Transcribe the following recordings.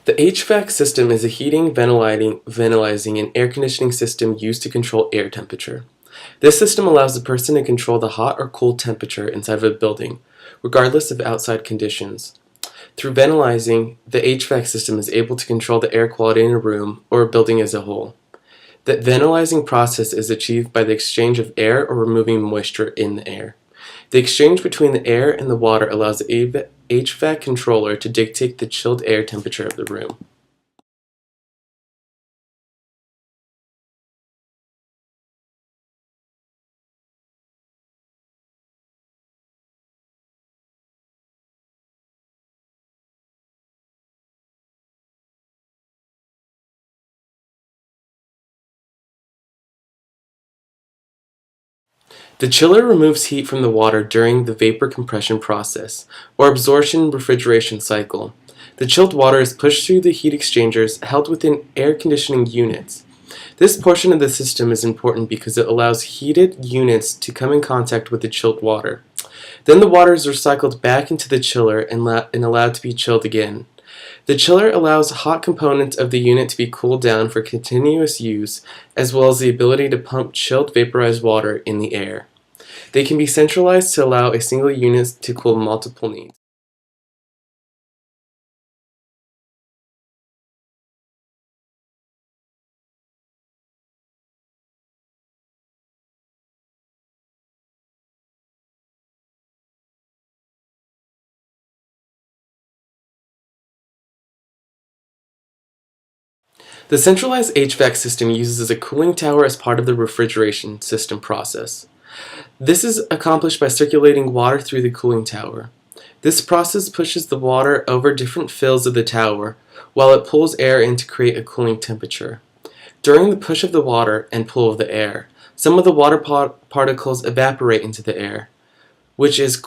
The HVAC system is a heating, ventilizing, and air conditioning system used to control air temperature. This system allows the person to control the hot or cold temperature inside of a building, regardless of outside conditions. Through ventilizing, the HVAC system is able to control the air quality in a room or a building as a whole. The ventilizing process is achieved by the exchange of air or removing moisture in the air. The exchange between the air and the water allows the HVAC controller to dictate the chilled air temperature of the room. The chiller removes heat from the water during the vapor compression process, or absorption refrigeration cycle. The chilled water is pushed through the heat exchangers held within air conditioning units. This portion of the system is important because it allows heated units to come in contact with the chilled water. Then the water is recycled back into the chiller and allowed to be chilled again. The chiller allows hot components of the unit to be cooled down for continuous use, as well as the ability to pump chilled vaporized water in the air. They can be centralized to allow a single unit to cool multiple needs. The centralized HVAC system uses a cooling tower as part of the refrigeration system process. This is accomplished by circulating water through the cooling tower. This process pushes the water over different fills of the tower, while it pulls air in to create a cooling temperature. During the push of the water and pull of the air, some of the water particles evaporate into the air, which is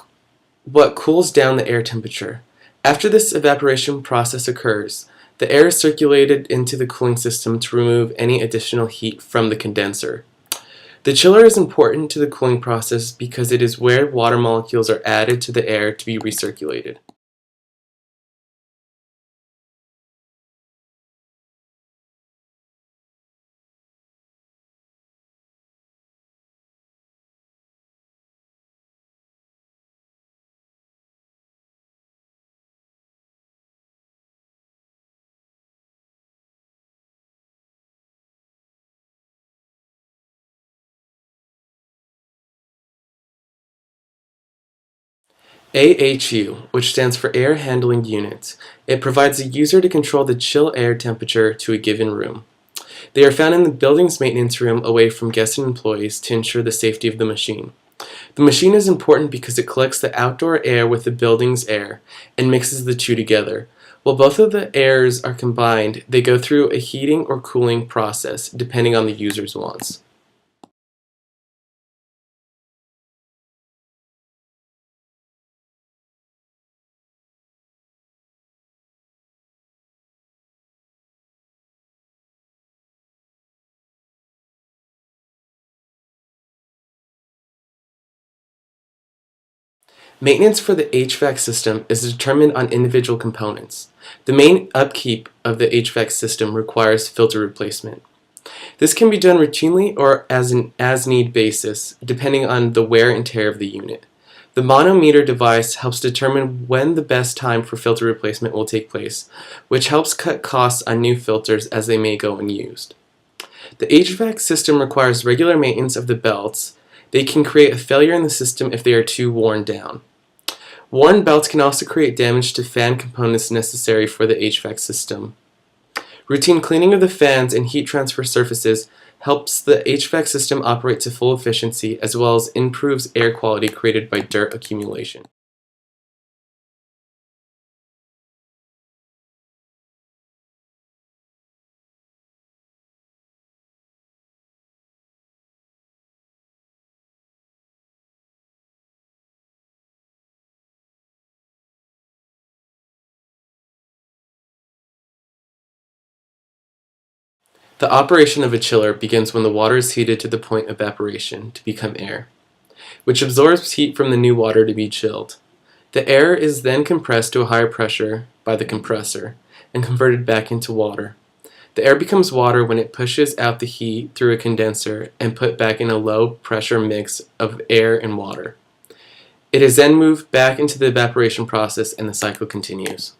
what cools down the air temperature. After this evaporation process occurs, the air is circulated into the cooling system to remove any additional heat from the condenser. The chiller is important to the cooling process because it is where water molecules are added to the air to be recirculated. AHU, which stands for Air Handling Unit. It provides a user to control the chill air temperature to a given room. They are found in the building's maintenance room away from guests and employees to ensure the safety of the machine. The machine is important because it collects the outdoor air with the building's air and mixes the two together. While both of the airs are combined, they go through a heating or cooling process depending on the user's wants. Maintenance for the HVAC system is determined on individual components. The main upkeep of the HVAC system requires filter replacement. This can be done routinely or as an as-need basis, depending on the wear and tear of the unit. The manometer device helps determine when the best time for filter replacement will take place, which helps cut costs on new filters as they may go unused. The HVAC system requires regular maintenance of the belts. They can create a failure in the system if they are too worn down. Worn belts can also create damage to fan components necessary for the HVAC system. Routine cleaning of the fans and heat transfer surfaces helps the HVAC system operate to full efficiency as well as improves air quality created by dirt accumulation. The operation of a chiller begins when the water is heated to the point of evaporation to become air, which absorbs heat from the new water to be chilled. The air is then compressed to a higher pressure by the compressor and converted back into water. The air becomes water when it pushes out the heat through a condenser and put back in a low pressure mix of air and water. It is then moved back into the evaporation process and the cycle continues.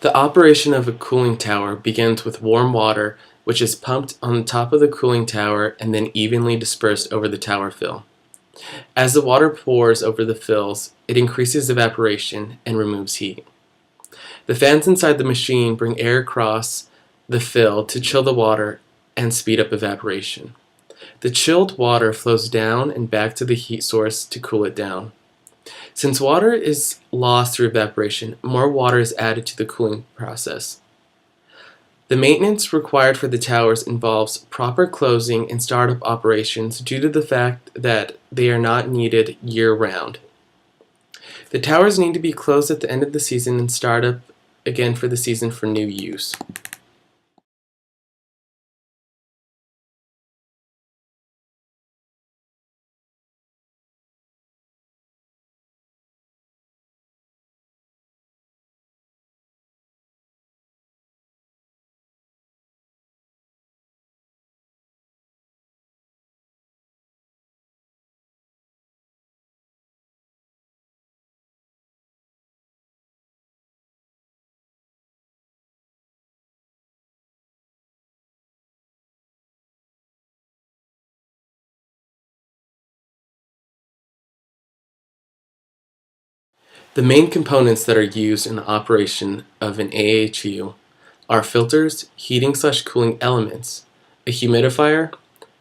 The operation of a cooling tower begins with warm water, which is pumped on the top of the cooling tower and then evenly dispersed over the tower fill. As the water pours over the fills, it increases evaporation and removes heat. The fans inside the machine bring air across the fill to chill the water and speed up evaporation. The chilled water flows down and back to the heat source to cool it down. Since water is lost through evaporation, more water is added to the cooling process. The maintenance required for the towers involves proper closing and startup operations due to the fact that they are not needed year-round. The towers need to be closed at the end of the season and start up again for the season for new use. The main components that are used in the operation of an AHU are filters, heating/cooling elements, a humidifier,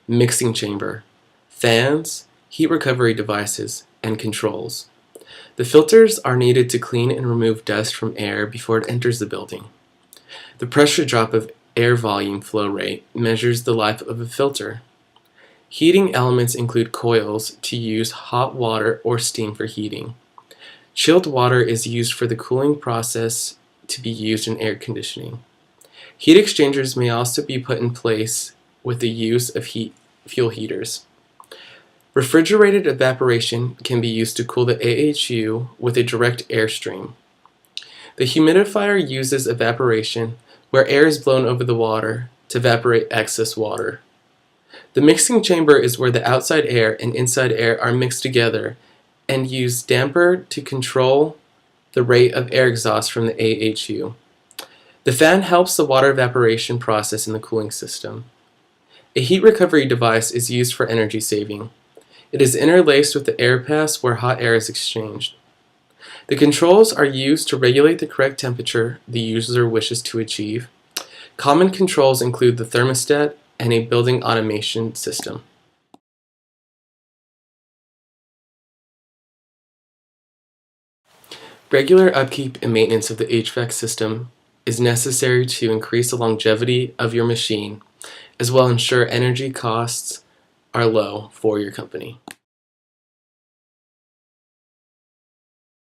mixing chamber, fans, heat recovery devices, and controls. The filters are needed to clean and remove dust from air before it enters the building. The pressure drop of air volume flow rate measures the life of a filter. Heating elements include coils to use hot water or steam for heating. Chilled water is used for the cooling process to be used in air conditioning. Heat exchangers may also be put in place with the use of fuel heaters. Refrigerated evaporation can be used to cool the AHU with a direct airstream. The humidifier uses evaporation where air is blown over the water to evaporate excess water. The mixing chamber is where the outside air and inside air are mixed together and use damper to control the rate of air exhaust from the AHU. The fan helps the water evaporation process in the cooling system. A heat recovery device is used for energy saving. It is interlaced with the air pass where hot air is exchanged. The controls are used to regulate the correct temperature the user wishes to achieve. Common controls include the thermostat and a building automation system. Regular upkeep and maintenance of the HVAC system is necessary to increase the longevity of your machine, as well ensure energy costs are low for your company.